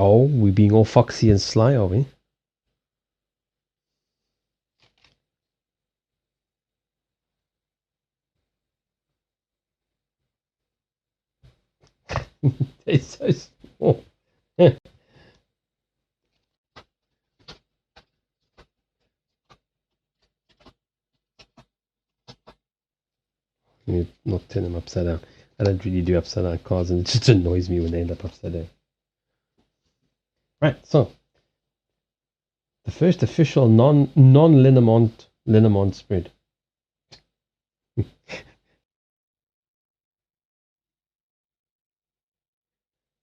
Oh, we're being all foxy and sly, are we? It's so small. Not turn them upside down. I don't really do upside down cards, and it just annoys me when they end up upside down. Right, so the first official non Lenormand spread.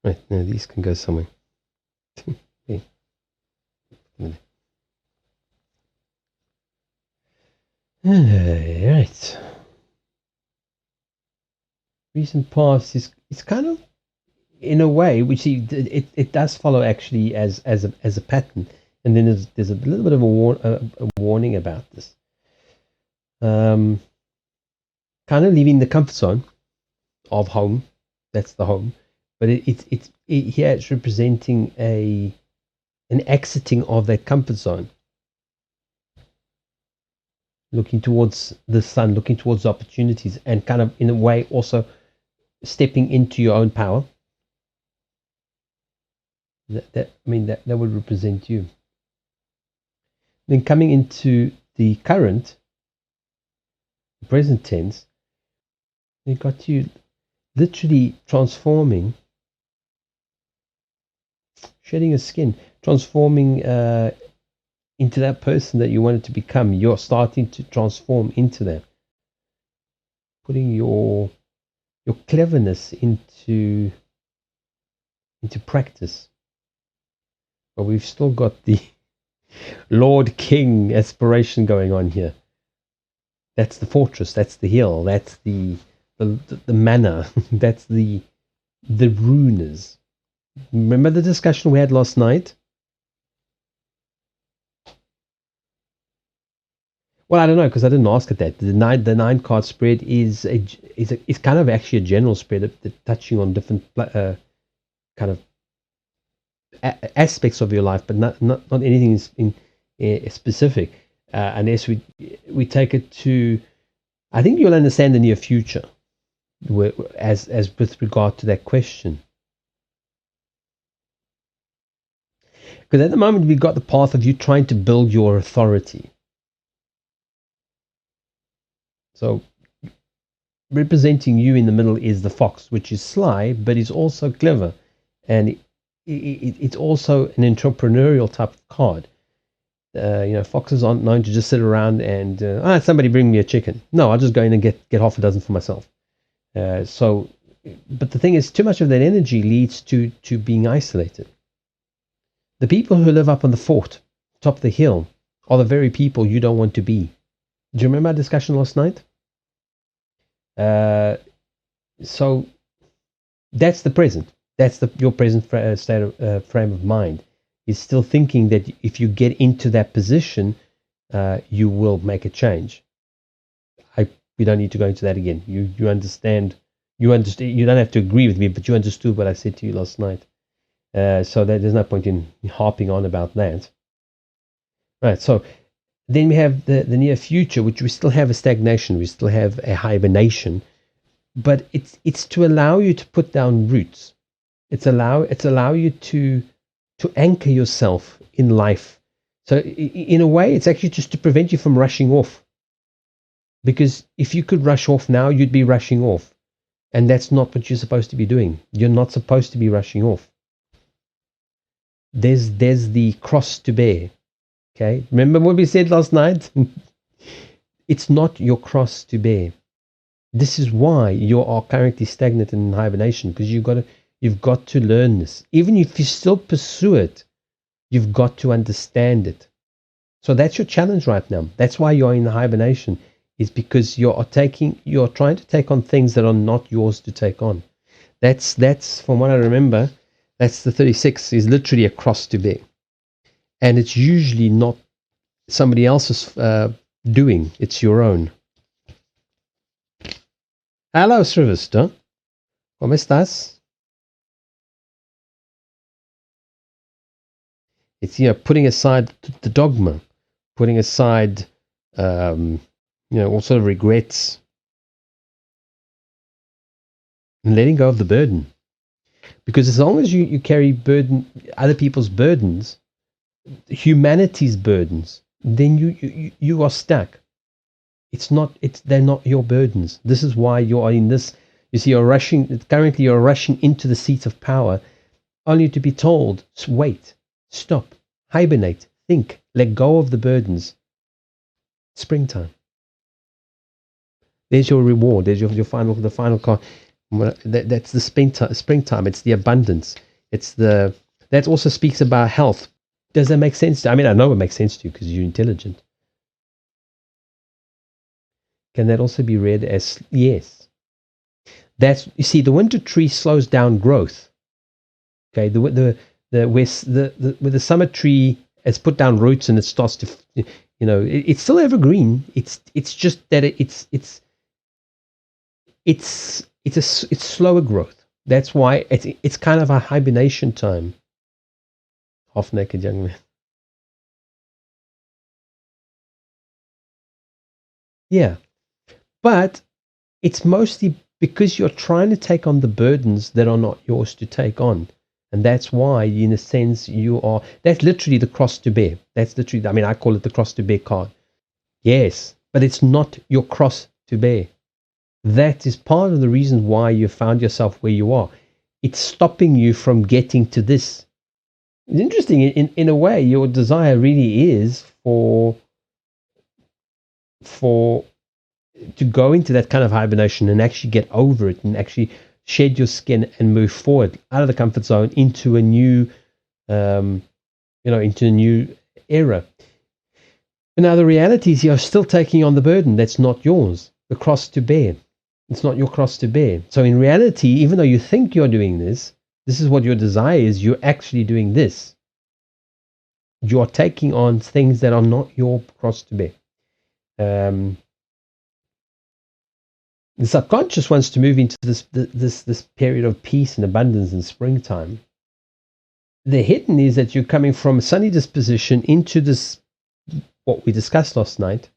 Right, now these can go somewhere. Okay. Right. Recent past is kind of in a way, which it does follow actually as a pattern, and then there's a little bit of a warning about this. Kind of leaving the comfort zone of home. That's the home, but here it's representing an exiting of that comfort zone, looking towards the sun, looking towards opportunities, and kind of in a way also stepping into your own power. That would represent you. Then coming into the current, present tense, you got you literally transforming, shedding your skin, transforming into that person that you wanted to become. You're starting to transform into that, putting your cleverness into practice. But we've still got the Lord King aspiration going on here. That's the fortress. That's the hill. That's the manor. That's the runes. Remember the discussion we had last night? Well, I don't know because I didn't ask it that. The nine card spread is kind of actually a general spread, touching on different kind of aspects of your life, but not anything in specific. Unless we take it to, I think you'll understand the near future, as with regard to that question. Because at the moment we've got the path of you trying to build your authority. So representing you in the middle is the fox, which is sly, but is also clever, and it's also an entrepreneurial type of card. Foxes aren't known to just sit around and somebody bring me a chicken. No, I'll just go in and get half a dozen for myself. But the thing is, too much of that energy leads to being isolated. The people who live up on the fort, top of the hill, are the very people you don't want to be. Do you remember our discussion last night? So that's the present. That's your present state of frame of mind. Is still thinking that if you get into that position, you will make a change. We don't need to go into that again. You understand. You understand. You don't have to agree with me, but you understood what I said to you last night. So there's no point in harping on about that. Right. So then we have the near future, which we still have a stagnation. We still have a hibernation, but it's to allow you to put down roots. It's allow you to anchor yourself in life. So in a way, it's actually just to prevent you from rushing off. Because if you could rush off now, you'd be rushing off. And that's not what you're supposed to be doing. You're not supposed to be rushing off. There's the cross to bear. Okay? Remember what we said last night? It's not your cross to bear. This is why you are currently stagnant in hibernation, because you've got to learn this. Even if you still pursue it, you've got to understand it. So that's your challenge right now. That's why you're in the hibernation, is because you're trying to take on things that are not yours to take on. That's from what I remember, that's the 36 is literally a cross to bear. And it's usually not somebody else's doing, it's your own. Hello, Sylvester. ¿Cómo estás? It's putting aside the dogma, putting aside all sort of regrets, and letting go of the burden. Because as long as you carry other people's burdens, humanity's burdens, then you are stuck. They're not your burdens. This is why you are in this. You see, currently you're rushing into the seat of power, only to be told, wait, stop, hibernate, think, let go of the burdens. Springtime. There's your reward. There's the final card. That's the springtime. It's the abundance. That also speaks about health. Does that make sense? I know it makes sense to you because you're intelligent. Can that also be read as yes? You see, the winter tree slows down growth. Okay, where the summer tree has put down roots and it starts to, it's still evergreen. It's just that it's slower growth. That's why it's kind of a hibernation time. Half naked young man. Yeah, but it's mostly because you're trying to take on the burdens that are not yours to take on. And that's why, in a sense, that's literally the cross to bear. That's literally, I call it the cross to bear card. Yes, but it's not your cross to bear. That is part of the reason why you found yourself where you are. It's stopping you from getting to this. It's interesting, in a way, your desire really is to go into that kind of hibernation and actually get over it and actually shed your skin and move forward out of the comfort zone into a new, into a new era. But now the reality is you're still taking on the burden that's not yours, the cross to bear. It's not your cross to bear. So in reality, even though you think you're doing this is what your desire is, you're actually doing this. You're taking on things that are not your cross to bear. The subconscious wants to move into this period of peace and abundance and springtime. The hidden is that you're coming from a sunny disposition into this, what we discussed last night.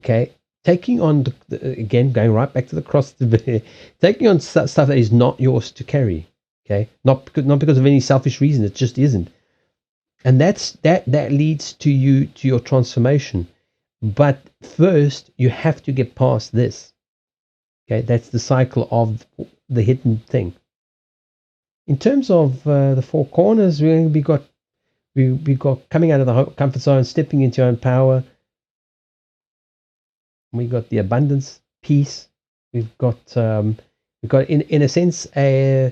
Okay, taking on again, going right back to the cross to bear, taking on stuff that is not yours to carry. Okay, not because of any selfish reason. It just isn't, and that leads to your transformation. But first, you have to get past this. Okay, that's the cycle of the hidden thing. In terms of the four corners, we got coming out of the comfort zone, stepping into your own power. We got the abundance, peace. We've got in a sense an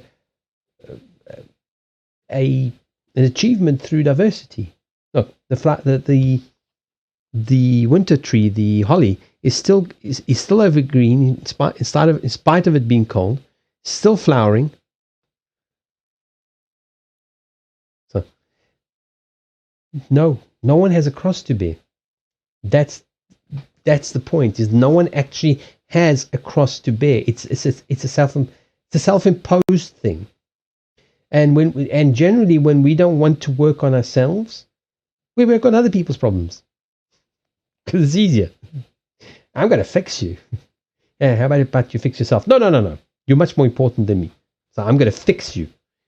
achievement through diversity. Look, the winter tree, the holly, is still evergreen in spite of it being cold, still flowering. So no one has a cross to bear. That's the point. Is no one actually has a cross to bear. It's a self-imposed thing. And generally when we don't want to work on ourselves, we work on other people's problems because it's easier. I'm going to fix you. Yeah, how about you fix yourself? No. You're much more important than me. So I'm going to fix you.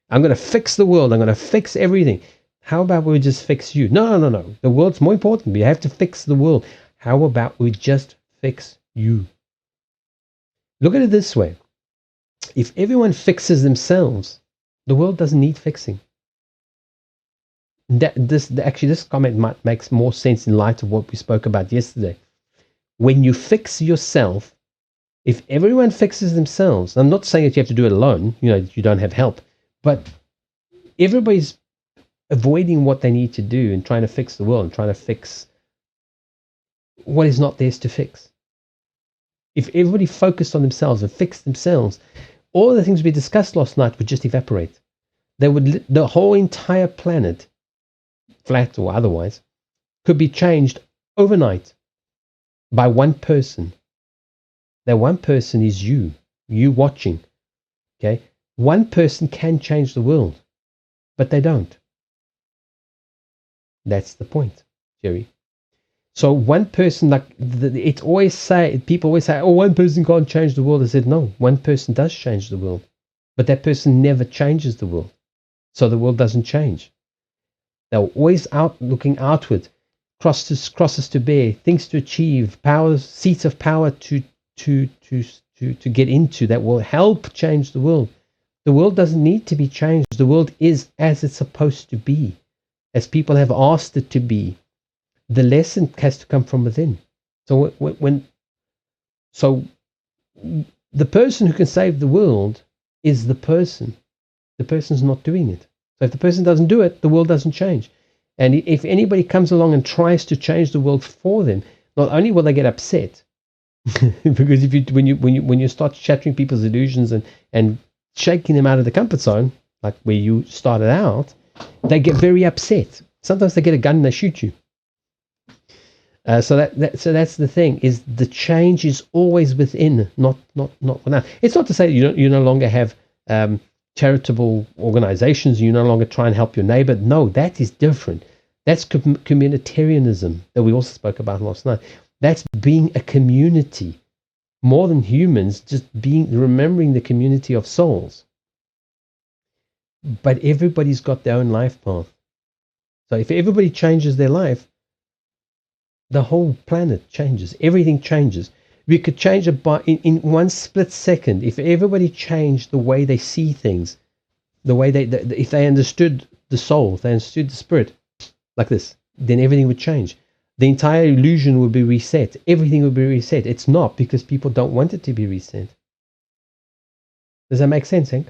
I'm going to fix the world. I'm going to fix everything. How about we just fix you? No. The world's more important. We have to fix the world. How about we just fix you? Look at it this way. If everyone fixes themselves, the world doesn't need fixing. This comment makes more sense in light of what we spoke about yesterday. When you fix yourself, if everyone fixes themselves, I'm not saying that you have to do it alone, you don't have help, but everybody's avoiding what they need to do and trying to fix the world and trying to fix what is not theirs to fix. If everybody focused on themselves and fixed themselves, all of the things we discussed last night would just evaporate. The whole entire planet, flat or otherwise, could be changed overnight by one person. That one person is you watching. Okay? One person can change the world, but they don't. That's the point, Jerry. So one person, like people always say, oh, one person can't change the world. I said, no, one person does change the world, but that person never changes the world, so the world doesn't change. They're always out looking outward, crosses to bear, things to achieve, powers, seats of power to get into that will help change the world. The world doesn't need to be changed. The world is as it's supposed to be, as people have asked it to be. The lesson has to come from within. So the person who can save the world is the person. The person's not doing it. So if the person doesn't do it, the world doesn't change. And if anybody comes along and tries to change the world for them, not only will they get upset, because when you start shattering people's illusions and shaking them out of the comfort zone, like where you started out, they get very upset. Sometimes they get a gun and they shoot you. So that's the thing, is the change is always within, not now. It's not to say that you no longer have charitable organizations, you no longer try and help your neighbor. No, that is different. That's communitarianism that we also spoke about last night. That's being a community, more than humans, just remembering the community of souls. But everybody's got their own life path. So if everybody changes their life, the whole planet changes. Everything changes. We could change it in one split second. If everybody changed the way they see things, the way if they understood the soul, if they understood the spirit, like this, then everything would change. The entire illusion would be reset. Everything would be reset. It's not, because people don't want it to be reset. Does that make sense, Hank?